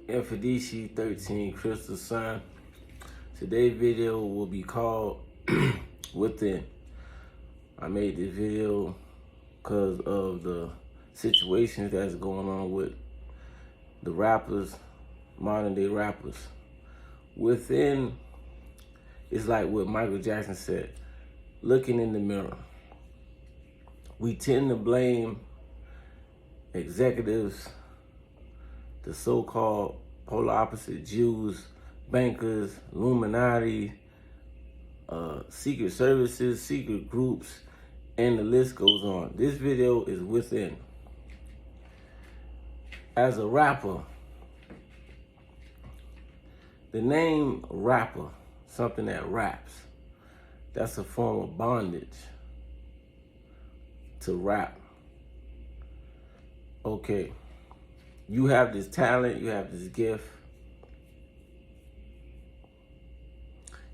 Mfundishi13CrystalSun. Today's video will be called WithIn. I made this video because of the situations that's going on with the rappers, modern day rappers. WithIn is like what Michael Jackson said, looking in the mirror. We tend to blame executives, the so-called polar opposite Jews, bankers, Illuminati, secret services, secret groups, and the list goes on. This video is WithIn. As a rapper, the name rapper, something that raps, that's a form of bondage to rap. Okay, you have this talent, you have this gift,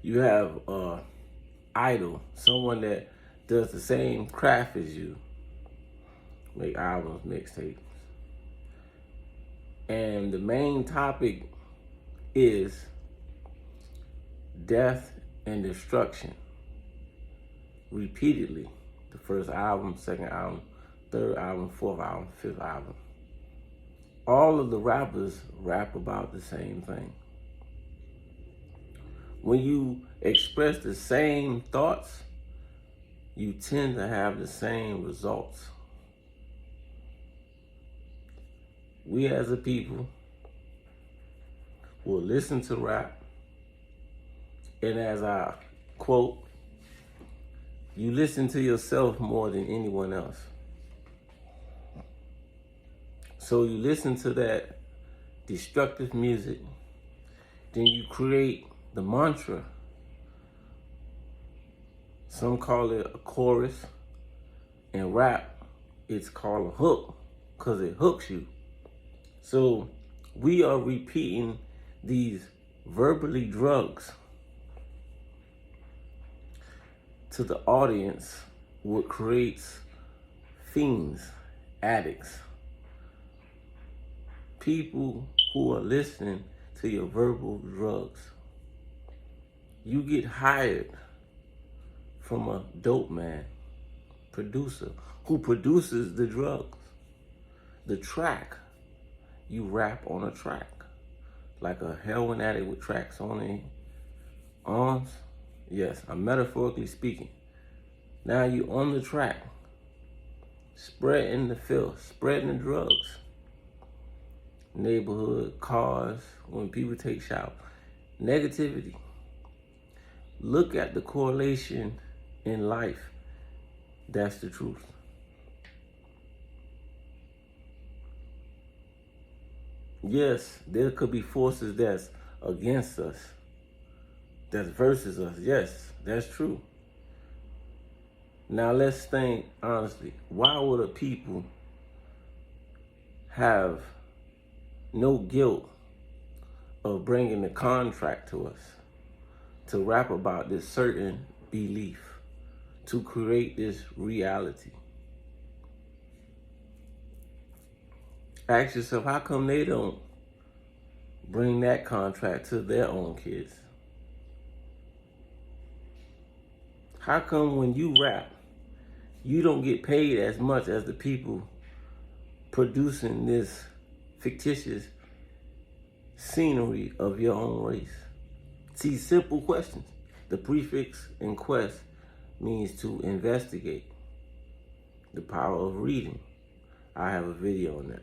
you have an idol, someone that does the same craft as you, make albums, mixtapes. And the main topic is death and destruction. Repeatedly. The first album, second album, third album, fourth album, fifth album. All of the rappers rap about the same thing. When you express the same thoughts, you tend to have the same results. We as a people will listen to rap, and as I quote, you listen to yourself more than anyone else. So you listen to that destructive music, then you create the mantra. Some call it a chorus. In rap, it's called a hook, because it hooks you. So we are repeating these verbally drugs to the audience, what creates fiends, addicts, people who are listening to your verbal drugs. You get hired from a dope man, producer, who produces the drugs. The track, you rap on a track, like a heroin addict with tracks on their arms. Yes, I'm metaphorically speaking. Now you on the track, spreading the filth, spreading the drugs. Neighborhood, cars, when people take showers. Negativity. Look at the correlation in life. That's the truth. Yes, there could be forces that's against us, that's versus us. Yes, that's true. Now let's think honestly. Why would a people have no guilt of bringing the contract to us to rap about this certain belief, to create this reality? Ask yourself, how come they don't bring that contract to their own kids? How come when you rap, you don't get paid as much as the people producing this fictitious scenery of your own race? See, simple questions. The prefix in quest means to investigate. The power of reading. I have a video on that.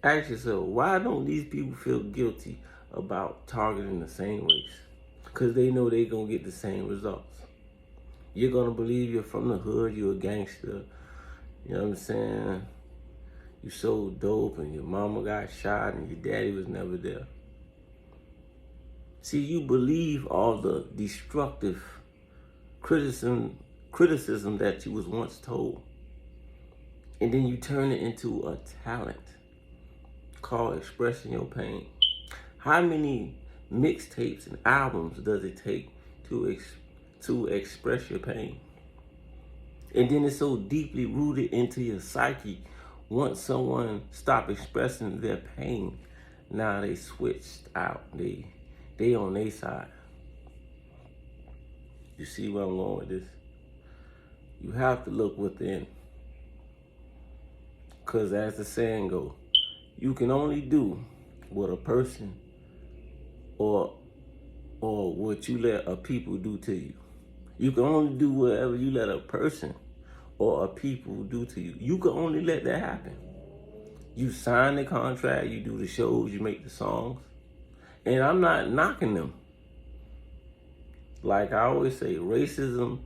Ask yourself, why don't these people feel guilty about targeting the same race? Because they know they're going to get the same results. You're going to believe you're from the hood, you're a gangster. You know what I'm saying? You sold dope and your mama got shot and your daddy was never there. See, you believe all the destructive criticism that you was once told. And then you turn it into a talent called expressing your pain. How many mixtapes and albums does it take to express your pain? And then it's so deeply rooted into your psyche Once someone stopped expressing their pain, now they switched out. They on their side. You see where I'm going with this? You have to look within. Because as the saying goes, you can only do what a person or what you let a people do to you. You can only do whatever you let a person or a people do to you. You can only let that happen. You sign the contract, you do the shows, you make the songs. And I'm not knocking them. Like I always say, racism,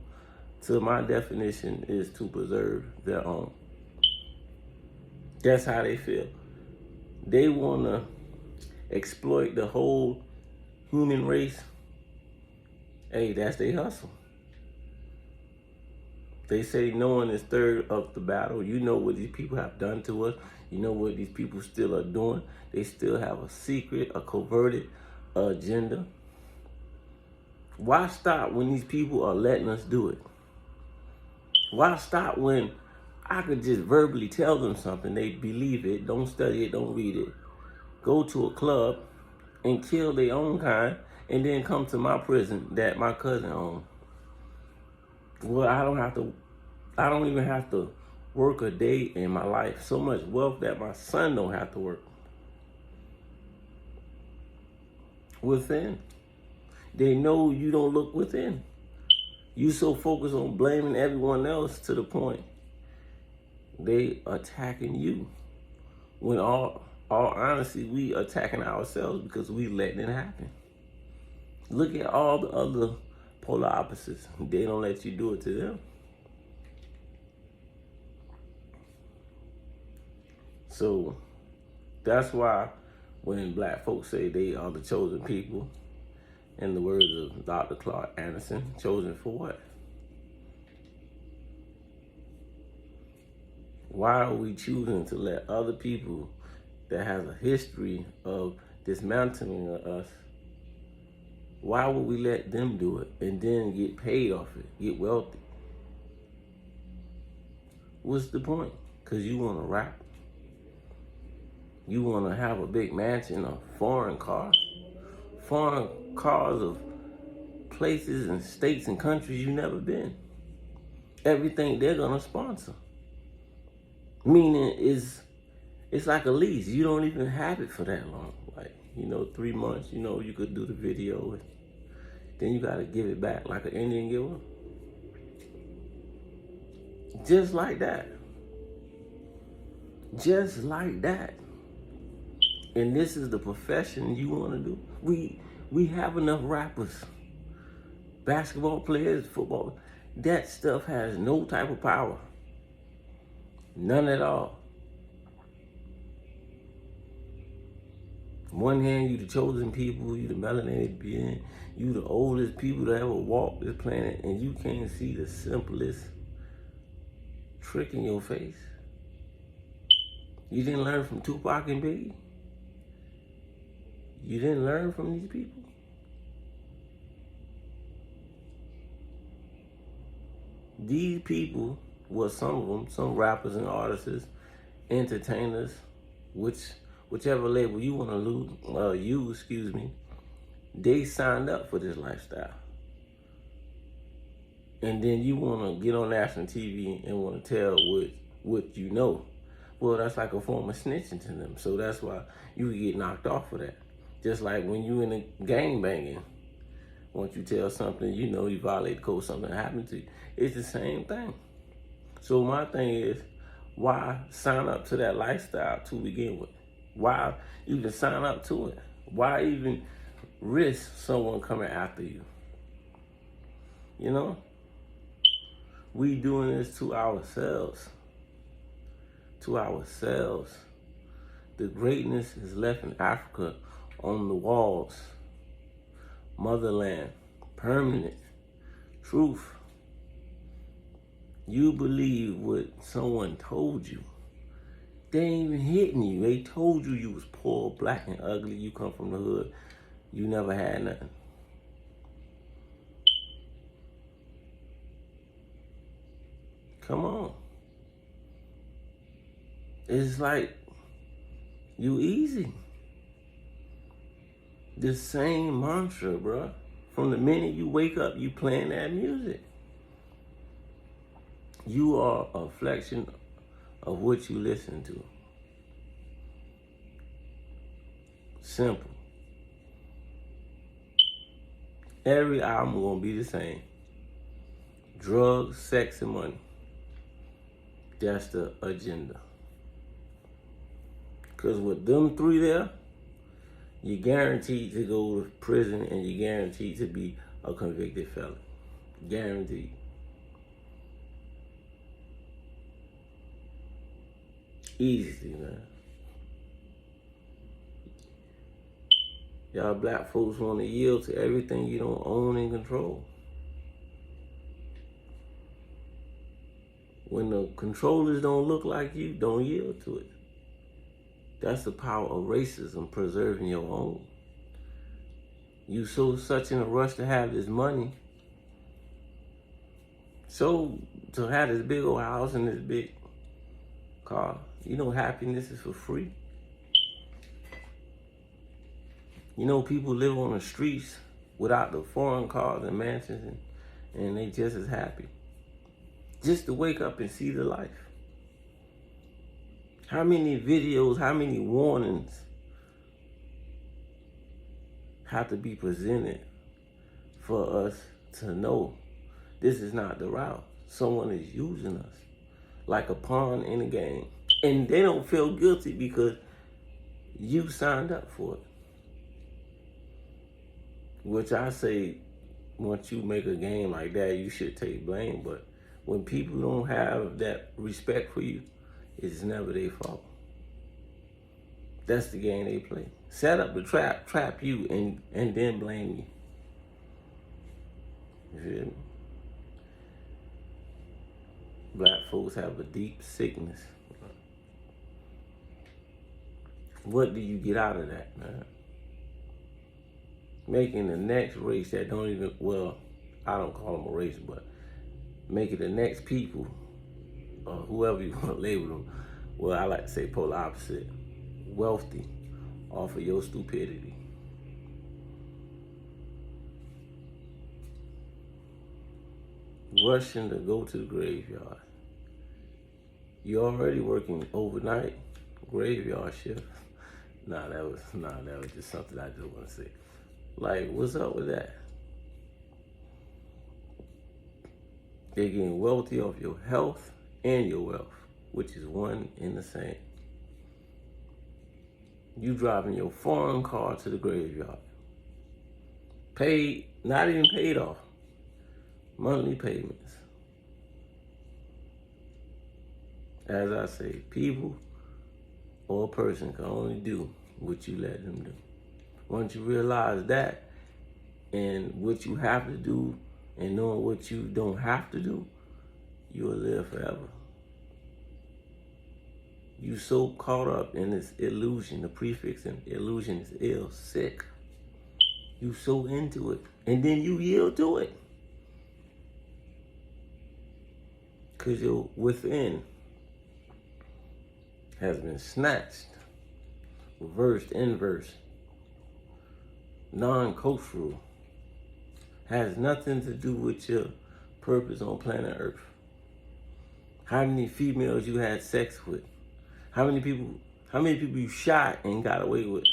to my definition, is to preserve their own. That's how they feel. They want to exploit the whole human race. Hey, that's their hustle. They say no one is third of the battle. You know what these people have done to us. You know what these people still are doing. They still have a secret, a coverted agenda. Why stop when these people are letting us do it? Why stop when I could just verbally tell them something, they believe it, don't study it, don't read it, go to a club and kill their own kind, and then come to my prison that my cousin owned? Well, I don't even have to work a day in my life. So much wealth that my son don't have to work. Within. They know you don't look within. You so focused on blaming everyone else to the point they attacking you. When all honesty, we attacking ourselves because we letting it happen. Look at all the other polar opposites. They don't let you do it to them. So that's why when black folks say they are the chosen people, in the words of Dr. Clark Anderson, chosen for what? Why are we choosing to let other people that has a history of dismantling us, why would we let them do it and then get paid off it, get wealthy? What's the point? Because you want to rap? You want to have a big mansion, a foreign cars of places and states and countries you've never been. Everything they're going to sponsor. Meaning it's like a lease. You don't even have it for that long. Like, 3 months, you could do the video. And then you got to give it back like an Indian giver. Just like that. Just like that. And this is the profession you want to do. We have enough rappers, basketball players, football. That stuff has no type of power. None at all. On one hand, you the chosen people, you the melanated being, you the oldest people to ever walk this planet, and you can't see the simplest trick in your face. You didn't learn from Tupac and Biggie? You didn't learn from these people? These people, well, some of them, some rappers and artists, entertainers, whichever label you want to use, they signed up for this lifestyle. And then you want to get on national TV and want to tell what you know. Well, that's like a form of snitching to them. So that's why you get knocked off for that. Just like when you in a gang banging, once you tell something, you violate the code, something happened to you. It's the same thing. So my thing is, why sign up to that lifestyle to begin with? Why even sign up to it? Why even risk someone coming after you? We doing this to ourselves. To ourselves. The greatness is left in Africa on the walls. Motherland. Permanent. Truth. You believe what someone told you. They ain't even hitting you. They told you you was poor, black, and ugly. You come from the hood. You never had nothing. Come on. It's like you easy. The same mantra, bro. From the minute you wake up, you playing that music. You are a reflection of what you listen to. Simple. Every album gonna be the same. Drugs, sex, and money. That's the agenda. Because with them three there, you're guaranteed to go to prison and you're guaranteed to be a convicted felon. Guaranteed. Easy, man. Y'all black folks want to yield to everything you don't own and control. When the controllers don't look like you, don't yield to it. That's the power of racism, preserving your own. You such in a rush to have this money. So to have this big old house and this big car, you know happiness is for free. You know people live on the streets without the foreign cars and mansions and they just as happy. Just to wake up and see the life. How many videos, how many warnings have to be presented for us to know this is not the route? Someone is using us like a pawn in a game. And they don't feel guilty because you signed up for it. Which I say, once you make a game like that, you should take blame. But when people don't have that respect for you, it's never their fault. That's the game they play. Set up the trap you, and then blame you. You feel me? Black folks have a deep sickness. What do you get out of that, man? Making the next race that don't even, well, I don't call them a race, but making the next people, or whoever you want to label them, well, I like to say polar opposite, wealthy off of your stupidity. Rushing to go to the graveyard. You're already working overnight, graveyard shift. Nah, that was just something I just want to say. Like, what's up with that? They're getting wealthy off your health and your wealth, which is one and the same. You driving your foreign car to the graveyard. Paid, not even paid off. Monthly payments. As I say, people or a person can only do what you let them do. Once you realize that and what you have to do and knowing what you don't have to do, you'll live forever. You so caught up in this illusion, the prefix in illusion is ill, sick. You so into it, and then you yield to it. Because your within has been snatched, reversed, inverse, non-cultural, has nothing to do with your purpose on planet Earth. How many females you had sex with? How many people you shot and got away with?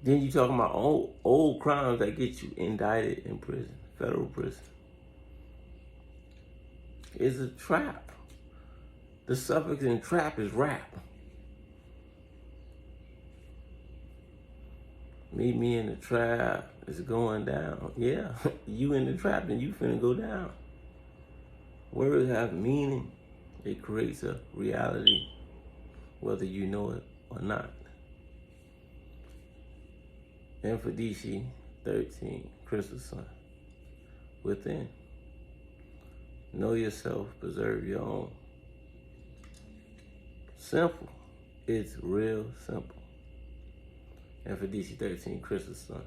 Then you talking about old crimes that get you indicted in prison, federal prison. It's a trap. The suffix in trap is rap. Meet me in the trap, it's going down. Yeah, you in the trap and you finna go down. Words have meaning. It creates a reality, whether you know it or not. Mfundishi13CrystalSun. Within. Know yourself, preserve your own. Simple. It's real simple. Mfundishi13CrystalSun.